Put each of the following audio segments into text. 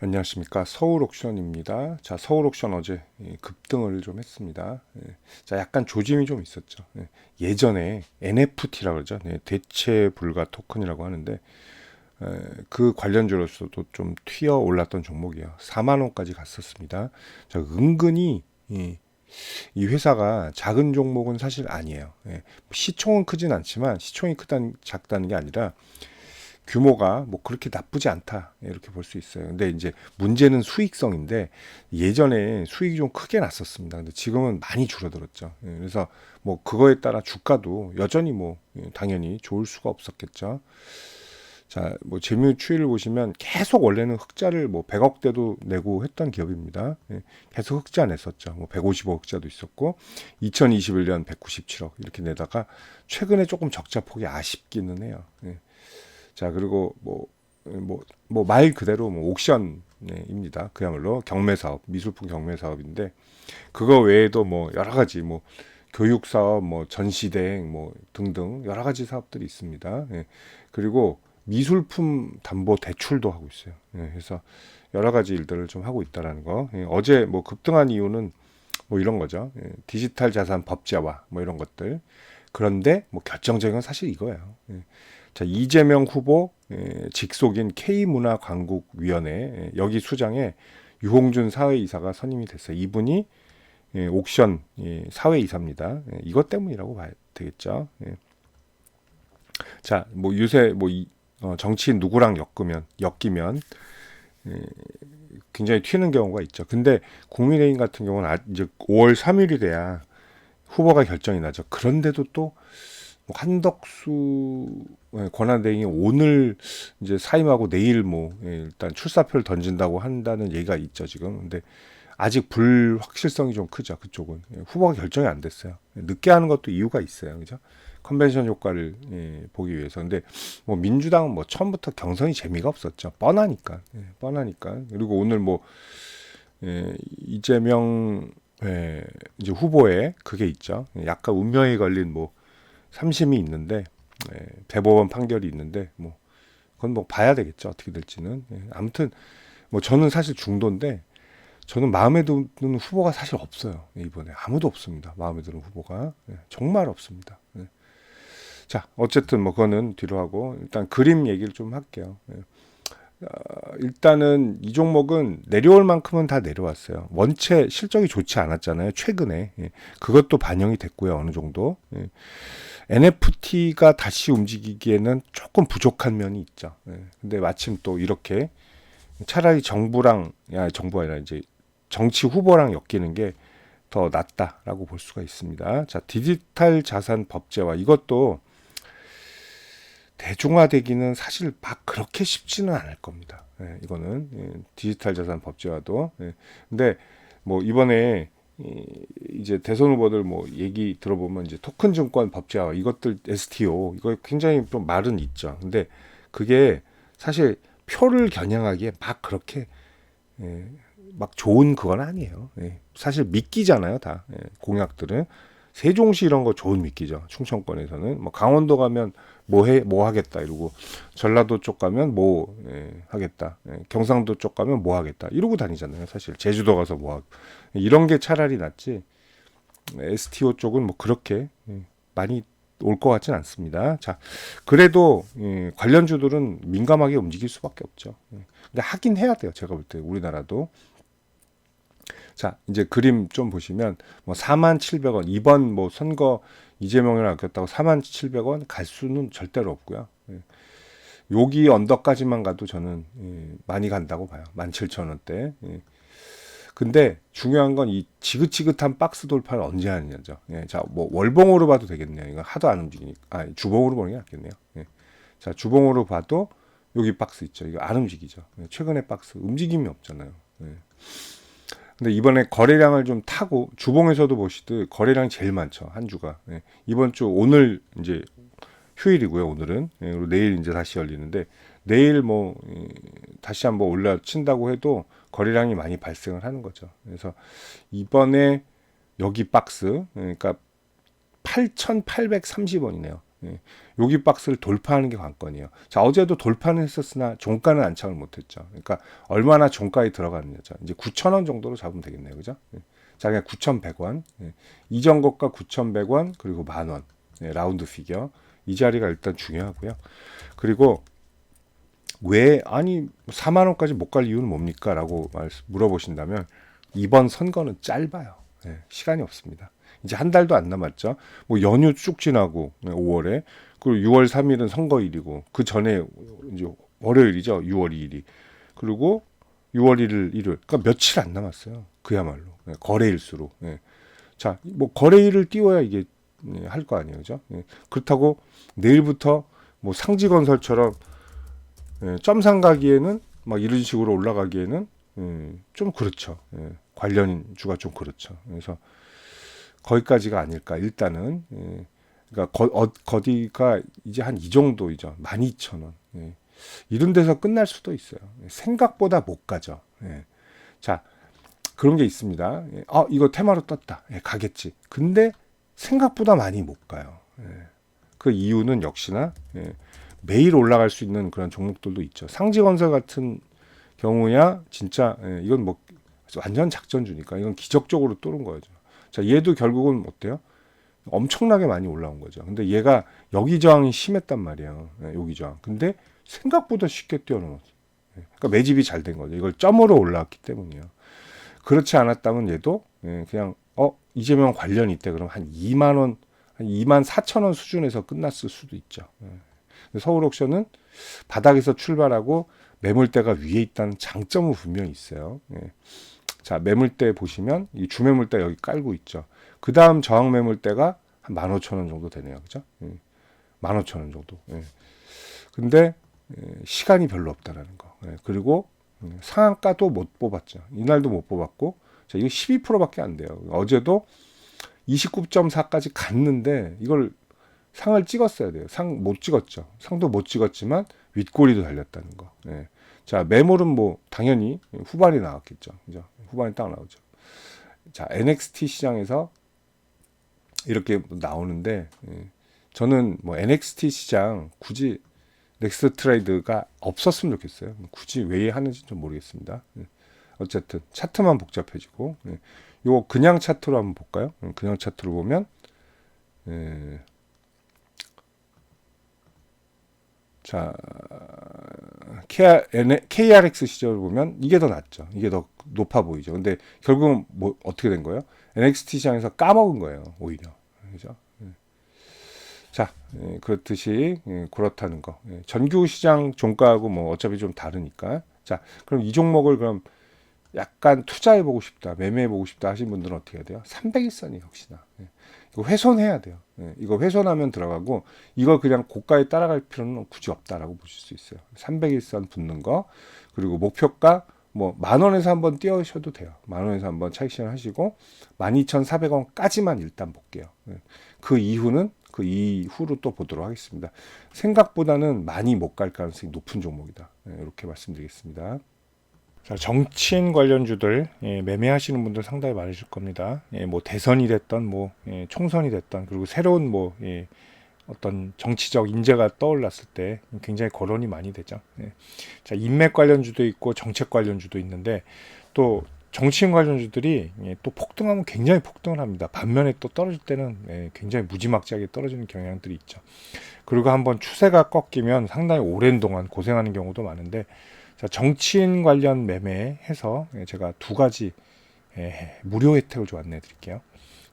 안녕하십니까. 서울옥션입니다. 자, 서울옥션 어제 급등을 좀 했습니다. 자, 약간 조짐이 좀 있었죠. 예전에 NFT라고 그러죠. 대체 불가 토큰이라고 하는데 그 관련주로서도 좀 튀어 올랐던 종목이에요. 4만 원까지 갔었습니다. 자, 은근히 이 회사가 작은 종목은 사실 아니에요. 시총은 크진 않지만 시총이 작다는 게 아니라 규모가 뭐 그렇게 나쁘지 않다 이렇게 볼 수 있어요. 근데 이제 문제는 수익성인데 예전에 수익이 좀 크게 났었습니다. 근데 지금은 많이 줄어들었죠. 그래서 뭐 그거에 따라 주가도 여전히 뭐 당연히 좋을 수가 없었겠죠. 자, 뭐 재무 추이를 보시면 계속 원래는 흑자를 뭐 100억대도 내고 했던 기업입니다. 계속 흑자 냈었죠. 뭐 155 흑자도 있었고 2021년 197억 이렇게 내다가 최근에 조금 적자 폭이 아쉽기는 해요. 자, 그리고 말 그대로 뭐 옥션입니다. 그야말로 경매 사업, 미술품 경매 사업인데 그거 외에도 뭐 여러 가지 뭐 교육 사업, 뭐 전시대행 뭐 등등 여러 가지 사업들이 있습니다. 그리고 미술품 담보 대출도 하고 있어요. 그래서 여러 가지 일들을 좀 하고 있다라는 거. 어제 뭐 급등한 이유는 뭐 이런 거죠. 디지털 자산 법제화 뭐 이런 것들. 그런데 뭐 결정적인 건 사실 이거예요. 자, 이재명 후보 직속인 K문화광국위원회 여기 수장에 유홍준 사회이사가 선임이 됐어요. 이분이 옥션 사회이사입니다. 이것 때문이라고 봐야 되겠죠. 자, 뭐 요새 뭐 정치인 누구랑 엮이면 굉장히 튀는 경우가 있죠. 근데 국민의힘 같은 경우는 이제 5월 3일이 돼야 후보가 결정이 나죠. 그런데도 또 한덕수 권한대행이 오늘 이제 사임하고 내일 일단 출사표를 던진다고 한다는 얘기가 있죠 지금. 근데 아직 불확실성이 좀 크죠 그쪽은. 후보가 결정이 안 됐어요. 늦게 하는 것도 이유가 있어요, 그죠? 컨벤션 효과를 보기 위해서. 근데 뭐 민주당은 뭐 처음부터 경선이 재미가 없었죠. 뻔하니까. 그리고 오늘 이재명 이제 후보에 그게 있죠. 약간 운명이 걸린 뭐 3심이 있는데 대법원 판결이 있는데 뭐 그건 뭐 봐야 되겠죠 어떻게 될지는. 아무튼 뭐 저는 사실 중도인데 저는 마음에 드는 후보가 사실 없어요. 이번에 아무도 없습니다. 마음에 드는 후보가 정말 없습니다. 자, 어쨌든 뭐 그거는 뒤로 하고 일단 그림 얘기를 좀 할게요. 일단은 이 종목은 내려올 만큼은 다 내려왔어요. 원체 실적이 좋지 않았잖아요 최근에. 그것도 반영이 됐고요 어느 정도. NFT가 다시 움직이기에는 조금 부족한 면이 있죠. 근데 마침 또 이렇게 차라리 정부가 아니라 이제 정치 후보랑 엮이는 게 더 낫다라고 볼 수가 있습니다. 자, 디지털 자산 법제화 이것도 대중화되기는 사실 막 그렇게 쉽지는 않을 겁니다. 이거는 디지털 자산 법제화도. 근데 뭐 이번에 이제 대선 후보들 뭐 얘기 들어보면 이제 토큰 증권 법제화 이것들 STO 이거 굉장히 좀 말은 있죠. 근데 그게 사실 표를 겨냥하기에 막 그렇게 막 좋은 그건 아니에요. 사실 미끼잖아요, 다. 공약들은 세종시 이런 거 좋은 미끼죠. 충청권에서는 뭐 강원도 가면 뭐 하겠다 이러고 전라도 쪽 가면 하겠다. 경상도 쪽 가면 뭐 하겠다 이러고 다니잖아요. 사실 제주도 가서 뭐 하고 이런 게 차라리 낫지. STO 쪽은 뭐 그렇게 많이 올 것 같진 않습니다. 자, 그래도 관련주들은 민감하게 움직일 수밖에 없죠. 근데 하긴 해야 돼요. 제가 볼 때 우리나라도. 자, 이제 그림 좀 보시면 뭐 47,000원 이번 뭐 선거 이재명을 아꼈다고 47,000원 갈 수는 절대로 없고요. 여기 언덕까지만 가도 저는 많이 간다고 봐요. 17,000원대. 근데 중요한 건 이 지긋지긋한 박스 돌파를 언제 하느냐죠. 자, 뭐 월봉으로 봐도 되겠네요. 이거 하도 안 움직이니까. 주봉으로 보는 게 낫겠네요. 자, 주봉으로 봐도 여기 박스 있죠. 이거 안 움직이죠. 최근에 박스 움직임이 없잖아요. 근데 이번에 거래량을 좀 타고 주봉에서도 보시듯 거래량이 제일 많죠. 한 주가. 이번 주 오늘 이제 휴일이고요. 오늘은. 그리고 내일 이제 다시 열리는데 내일 다시 한번 올라친다고 해도 거래량이 많이 발생을 하는 거죠. 그래서 이번에 여기 박스 그러니까 8,830원이네요. 예. 여기 박스를 돌파하는 게 관건이에요. 자, 어제도 돌파는 했었으나 종가는 안착을 못했죠. 그러니까 얼마나 종가에 들어가느냐죠. 이제 9,000원 정도로 잡으면 되겠네요, 그죠? 예. 자, 그냥 9,100원. 예. 이전 고가 9,100원 그리고 만원. 예, 라운드 피겨. 이 자리가 일단 중요하고요. 그리고 왜 아니 4만 원까지 못 갈 이유는 뭡니까? 라고 물어보신다면 이번 선거는 짧아요. 예, 시간이 없습니다. 이제 한 달도 안 남았죠. 뭐 연휴 쭉 지나고 5월에 그리고 6월 3일은 선거일이고 그 전에 이제 월요일이죠. 6월 2일이 그리고 6월 1일 일요일 그러니까 며칠 안 남았어요. 그야말로 예, 거래일수로. 예. 자, 뭐 거래일을 띄워야 이게 예, 할 거 아니에요, 그죠? 예. 그렇다고 내일부터 뭐 상지건설처럼 예, 점상 가기에는 막 이런 식으로 올라가기에는 좀 그렇죠. 예, 관련주가 좀 그렇죠. 그래서 거기까지가 아닐까 일단은. 예, 그러니까 거기가 이제 한 이 정도이죠. 12,000원. 예, 이런 데서 끝날 수도 있어요. 생각보다 못 가죠. 예. 자, 그런 게 있습니다. 예, 이거 테마로 떴다. 예, 가겠지. 근데 생각보다 많이 못 가요. 예. 그 이유는 역시나 예, 매일 올라갈 수 있는 그런 종목들도 있죠. 상지건설 같은 경우야 진짜 예, 이건 뭐 완전 작전주니까 이건 기적적으로 뚫은 거죠. 자, 얘도 결국은 어때요? 엄청나게 많이 올라온 거죠. 근데 얘가 여기 저항이 심했단 말이에요. 예, 여기 저항. 근데 생각보다 쉽게 뛰어넘었어. 예, 그러니까 매집이 잘 된 거죠. 이걸 점으로 올라왔기 때문이에요. 그렇지 않았다면 얘도 예, 그냥 이재명 관련이 있대 그럼 한 2만 원, 한 2만 4천 원 수준에서 끝났을 수도 있죠. 예. 서울 옥션은 바닥에서 출발하고 매물대가 위에 있다는 장점은 분명히 있어요. 예. 자, 매물대 보시면 이 주매물대 여기 깔고 있죠. 그 다음 저항 매물대가 한 15,000원 정도 되네요. 그죠? 예. 15,000원 정도. 예. 근데 시간이 별로 없다라는 거. 예. 그리고 상한가도 못 뽑았죠. 이날도 못 뽑았고, 자, 이거 12%밖에 안 돼요. 어제도 29.4까지 갔는데 이걸 상을 찍었어야 돼요. 상 못 찍었죠. 상도 못 찍었지만 윗꼬리도 달렸다는 거. 예. 자, 매물은 뭐 당연히 후반이 나왔겠죠. 그죠? 후반이 딱 나오죠. 자, NXT 시장에서 이렇게 나오는데 저는 뭐 NXT 시장 굳이 넥스트 트레이드가 없었으면 좋겠어요. 굳이 왜 하는지 좀 모르겠습니다. 어쨌든 차트만 복잡해지고 요거 그냥 차트로 한번 볼까요? 그냥 차트로 보면 자, KRX 시절을 보면 이게 더 낫죠. 이게 더 높아 보이죠. 근데 결국은 뭐 어떻게 된 거예요? NXT 시장에서 까먹은 거예요. 오히려. 그죠? 자, 그렇듯이 그렇다는 거. 전규 시장 종가하고 뭐 어차피 좀 다르니까. 자, 그럼 이 종목을 그럼 약간 투자해 보고 싶다, 매매해 보고 싶다 하신 분들은 어떻게 해야 돼요? 300일선이 역시나. 이거 훼손해야 돼요. 이거 훼손하면 들어가고 이걸 그냥 고가에 따라갈 필요는 굳이 없다라고 보실 수 있어요. 300일선 붙는 거 그리고 목표가 뭐 10,000원에서 한번 띄우셔도 돼요. 10,000원에서 한번 차익 실현하시고 12,400원까지만 일단 볼게요. 그 이후는 그 이후로 또 보도록 하겠습니다. 생각보다는 많이 못 갈 가능성이 높은 종목이다. 이렇게 말씀드리겠습니다. 자, 정치인 관련주들 매매하시는 분들 상당히 많으실 겁니다. 뭐 대선이 됐던 뭐 총선이 됐던 그리고 새로운 뭐 어떤 정치적 인재가 떠올랐을 때 굉장히 거론이 많이 되죠. 자, 인맥 관련주도 있고 정책 관련주도 있는데 또 정치인 관련주들이 또 폭등하면 굉장히 폭등을 합니다. 반면에 또 떨어질 때는 굉장히 무지막지하게 떨어지는 경향들이 있죠. 그리고 한번 추세가 꺾이면 상당히 오랜 동안 고생하는 경우도 많은데 자, 정치인 관련 매매해서 제가 두 가지 무료 혜택을 좀 안내해 드릴게요.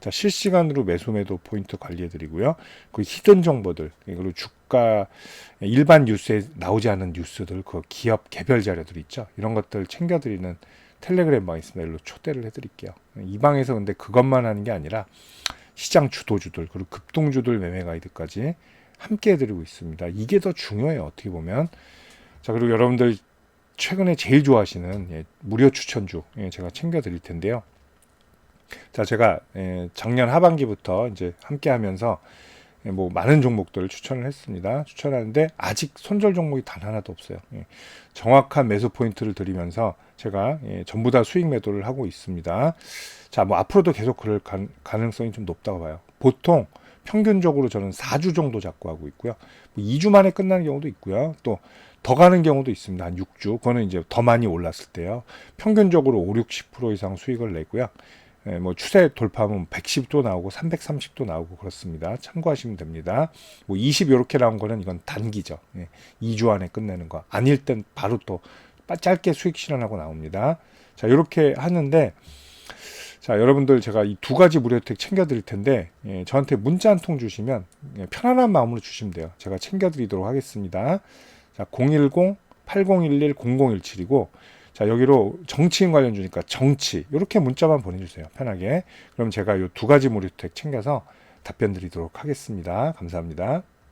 자, 실시간으로 매수 매도 포인트 관리해 드리고요. 그 히든 정보들 그리고 주가 일반 뉴스에 나오지 않은 뉴스들 그 기업 개별 자료들 있죠. 이런 것들 챙겨 드리는 텔레그램 방이 있습니다. 일로 초대를 해 드릴게요. 이 방에서 근데 그것만 하는 게 아니라 시장 주도주들 그리고 급동주들 매매 가이드까지 함께 해 드리고 있습니다. 이게 더 중요해요. 어떻게 보면. 자, 그리고 여러분들 최근에 제일 좋아하시는 무료 추천주 제가 챙겨 드릴 텐데요. 자, 제가 작년 하반기부터 이제 함께 하면서 뭐 많은 종목들을 추천을 했습니다. 추천하는데 아직 손절 종목이 단 하나도 없어요. 정확한 매수 포인트를 드리면서 제가 전부 다 수익 매도를 하고 있습니다. 자, 뭐 앞으로도 계속 그럴 가능성이 좀 높다고 봐요. 보통 평균적으로 저는 4주 정도 잡고 하고 있고요. 뭐 2주 만에 끝나는 경우도 있고요. 또 더 가는 경우도 있습니다. 한 6주. 그거는 이제 더 많이 올랐을 때요. 평균적으로 5, 60% 이상 수익을 내고요. 뭐 추세 돌파하면 110도 나오고 330도 나오고 그렇습니다. 참고하시면 됩니다. 뭐 20 이렇게 나온 거는 이건 단기죠. 2주 안에 끝내는 거. 아닐 땐 바로 또 짧게 수익 실현하고 나옵니다. 자, 이렇게 하는데, 자, 여러분들 제가 이 두 가지 무료 혜택 챙겨 드릴 텐데, 저한테 문자 한 통 주시면 편안한 마음으로 주시면 돼요. 제가 챙겨 드리도록 하겠습니다. 자, 010-8011-0017이고, 자, 여기로 정치인 관련 주니까 정치, 이렇게 문자만 보내주세요. 편하게. 그럼 제가 이 두 가지 무료 혜택 챙겨서 답변 드리도록 하겠습니다. 감사합니다.